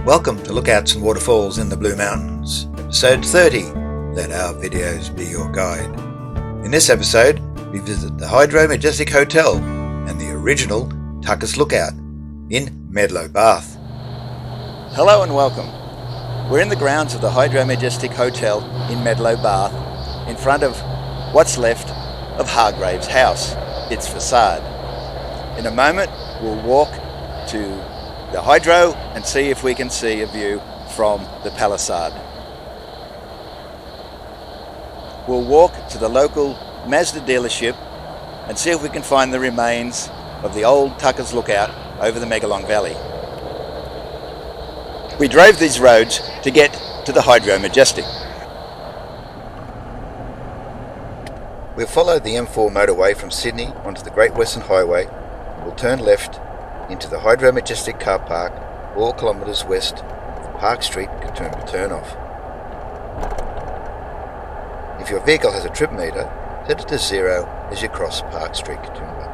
Welcome to Lookouts and Waterfalls in the Blue Mountains, episode 30, Let Our Videos Be Your Guide. In this episode, we visit the Hydro Majestic Hotel and the original Tucker's Lookout in Medlow, Bath. Hello and welcome. We're in the grounds of the Hydro Majestic Hotel in Medlow, Bath, in front of what's left of Hargreaves' house, its facade. In a moment, we'll walk to the Hydro and see if we can see a view from the palisade. We'll walk to the local Mazda dealership and see if we can find the remains of the old Tucker's Lookout over the Megalong Valley. We drove these roads to get to the Hydro Majestic. We'll follow the M4 motorway from Sydney onto the Great Western Highway. We'll turn left into the Hydro Majestic car park 4 kilometres west of the Park Street Katoomba turnoff. If your vehicle has a trip meter, set it to 0 as you cross Park Street Katoomba.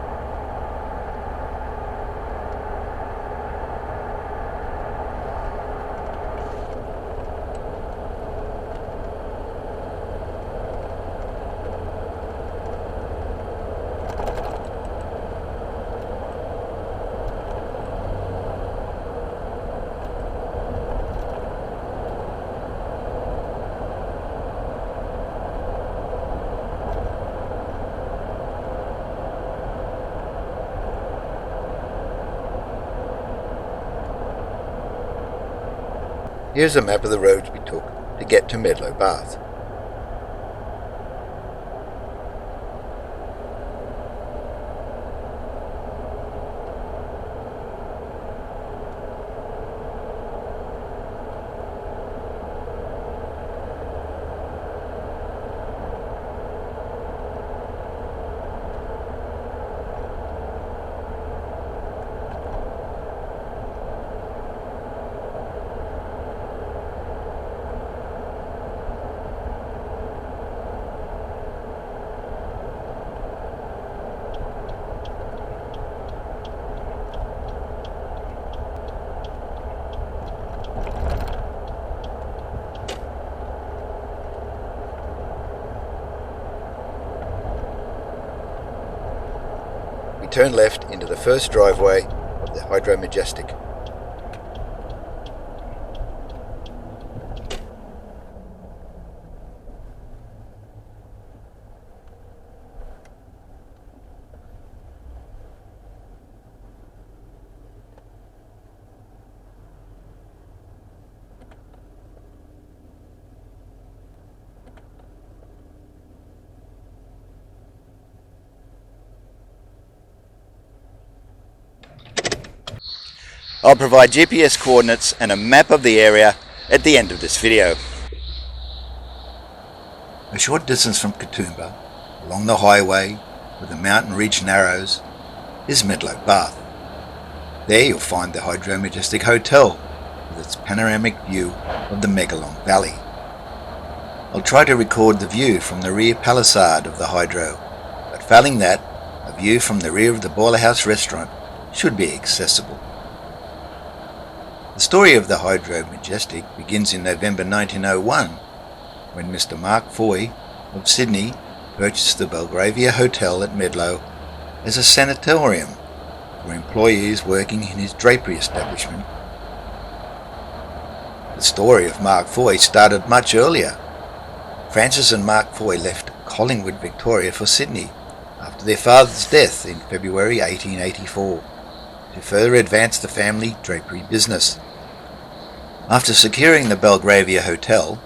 Here's a map of the roads we took to get to Medlow, Bath. Turn left into the first driveway of the Hydro Majestic. I'll provide GPS coordinates and a map of the area at the end of this video. A short distance from Katoomba, along the highway where the mountain ridge narrows, is Medlow, Bath. There you'll find the Hydro Majestic Hotel with its panoramic view of the Megalong Valley. I'll try to record the view from the rear palisade of the Hydro, but failing that, a view from the rear of the Boiler House restaurant should be accessible. The story of the Hydro Majestic begins in November 1901, when Mr. Mark Foy of Sydney purchased the Belgravia Hotel at Medlow as a sanatorium for employees working in his drapery establishment. The story of Mark Foy started much earlier. Francis and Mark Foy left Collingwood, Victoria for Sydney after their father's death in February 1884. To further advance the family drapery business. After securing the Belgravia Hotel,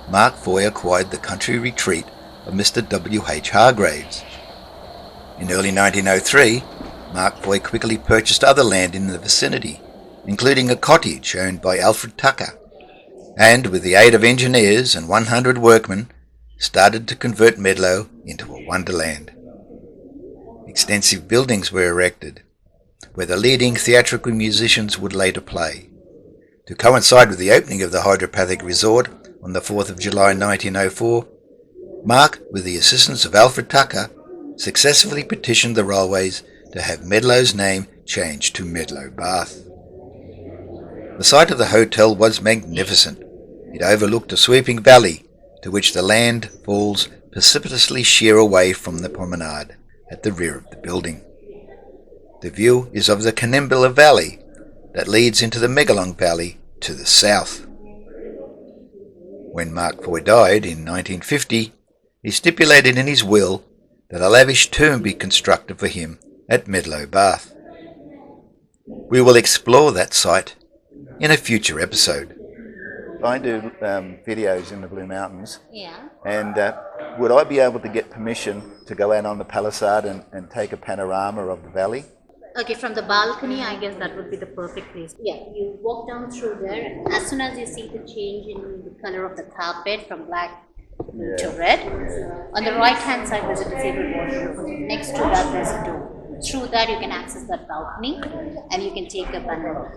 Mark Foy acquired the country retreat of Mr. W.H. Hargreaves. In early 1903, Mark Foy quickly purchased other land in the vicinity, including a cottage owned by Alfred Tucker, and with the aid of engineers and 100 workmen, started to convert Medlow into a wonderland. Extensive buildings were erected, where the leading theatrical musicians would later play. To coincide with the opening of the hydropathic resort on the 4th of July 1904, Mark, with the assistance of Alfred Tucker, successfully petitioned the railways to have Medlow's name changed to Medlow, Bath. The site of the hotel was magnificent. It overlooked a sweeping valley to which the land falls precipitously sheer away from the promenade at the rear of the building. The view is of the Canimbula Valley that leads into the Megalong Valley to the south. When Mark Foy died in 1950, he stipulated in his will that a lavish tomb be constructed for him at Medlow, Bath. We will explore that site in a future episode. I do videos in the Blue Mountains. Yeah. And would I be able to get permission to go out on the palisade and take a panorama of the valley? Okay, from the balcony, I guess that would be the perfect place. Yeah, you walk down through there, and as soon as you see the change in the color of the carpet from black to red, on the right-hand side there's a disabled washroom. Next to that there's a door. Through that you can access that balcony, and you can take a panorama.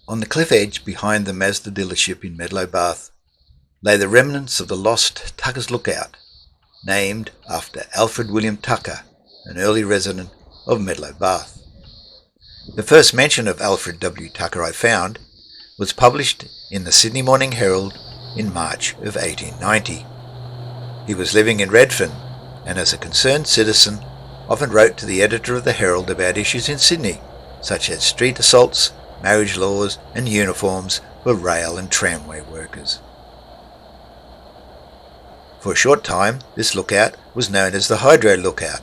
On the cliff edge behind the Mazda dealership in Medlow, Bath, lay the remnants of the lost Tucker's Lookout, named after Alfred William Tucker, an early resident of Medlow, Bath. The first mention of Alfred W. Tucker I found was published in the Sydney Morning Herald in March of 1890. He was living in Redfern, and as a concerned citizen often wrote to the editor of the Herald about issues in Sydney, such as street assaults, marriage laws and uniforms for rail and tramway workers. For a short time, this lookout was known as the Hydro Lookout.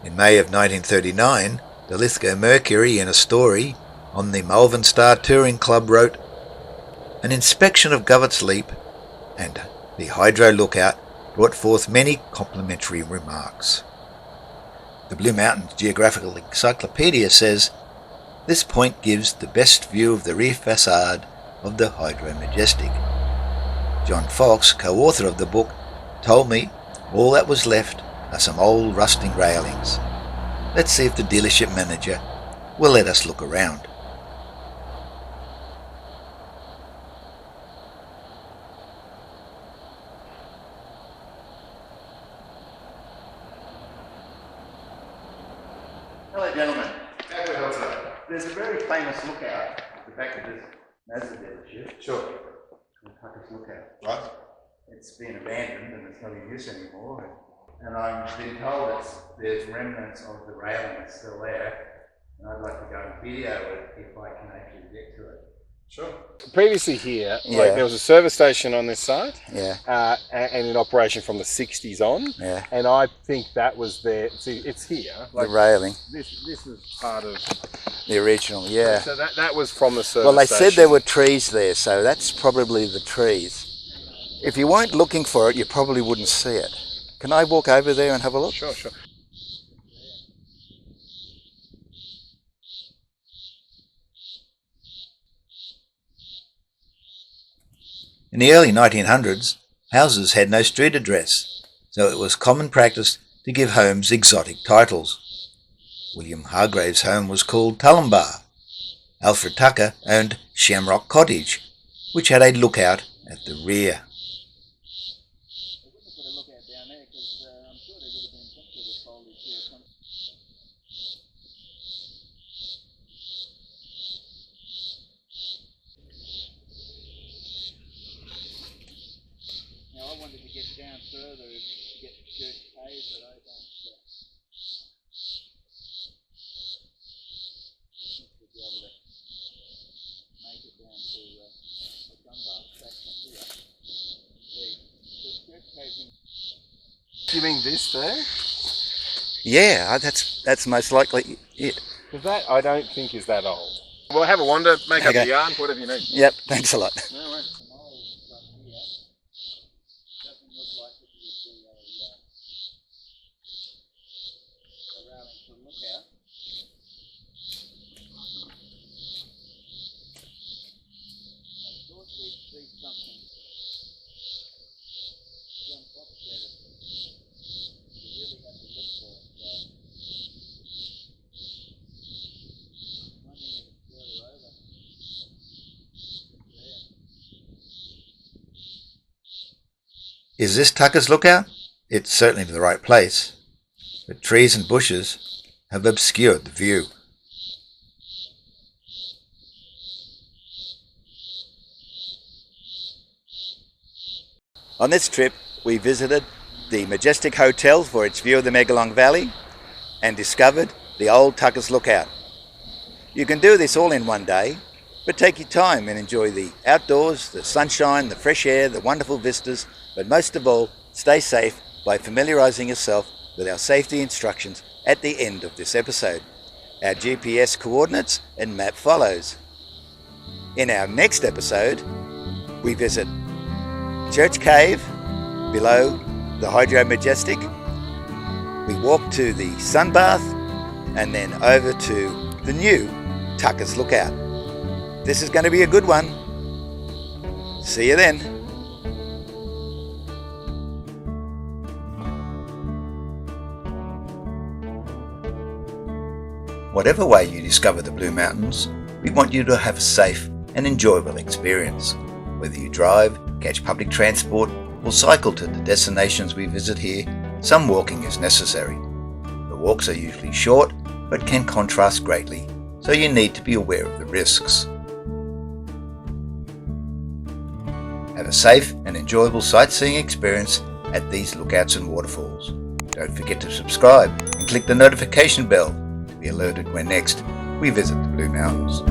In May of 1939, the Lithgow Mercury, in a story on the Malvern Star Touring Club, wrote, "An inspection of Govet's Leap and the Hydro Lookout brought forth many complimentary remarks." The Blue Mountains Geographical Encyclopedia says, "This point gives the best view of the rear facade of the Hydro Majestic." John Fox, co-author of the book, told me all that was left are some old rusting railings. Let's see if the dealership manager will let us look around. Hello, gentlemen. There's a very famous lookout at the back of this Mazda dealership. Sure. Called Tucker's Lookout. Right. It's been abandoned and it's not in use anymore. And I've been told that there's remnants of the railing still there. And I'd like to go and video it if I can actually get to it. Sure. Previously here, Yeah. there was a service station on this side, Yeah, and in operation from the 60s on. yeah. And I think that was there. See, it's here. The railing, This is part of. the original, yeah. So that was from the service Well, they station. said there were trees there, so that's probably the trees. If you weren't looking for it, you probably wouldn't see it. Can I walk over there and have a look? Sure, sure. In the early 1900s, houses had no street address, so it was common practice to give homes exotic titles. William Hargrave's home was called Tullambar. Alfred Tucker owned Shamrock Cottage, which had a lookout at the rear. further is to get to Church Cave, but I don't think we'll be able to make it down to the Dunbar. That's not here. The Church Cave. You mean this there? Yeah, that's most likely it. Because that I don't think is that old. Well, have a wander, make up Okay. a yarn, whatever you need. Yep, thanks a lot. No worries. Doesn't look like it would be a railing to look at. I thought we'd see something. John Fox said it. You really have to look for it. Wondering if it's further over. Is this Tucker's Lookout? It's certainly the right place, but trees and bushes have obscured the view. On this trip, we visited the Majestic Hotel for its view of the Megalong Valley and discovered the old Tucker's Lookout. You can do this all in one day, but take your time and enjoy the outdoors, the sunshine, the fresh air, the wonderful vistas, but most of all, stay safe by familiarising yourself with our safety instructions at the end of this episode. Our GPS coordinates and map follows. In our next episode, we visit Church Cave below the Hydro Majestic. We walk to the Sunbath and then over to the new Tucker's Lookout. This is going to be a good one. See you then. Whatever way you discover the Blue Mountains, we want you to have a safe and enjoyable experience. Whether you drive, catch public transport, or cycle to the destinations we visit here, some walking is necessary. The walks are usually short, but can contrast greatly, so you need to be aware of the risks. Have a safe and enjoyable sightseeing experience at these Lookouts and Waterfalls. Don't forget to subscribe and click the notification bell to be alerted when next we visit the Blue Mountains.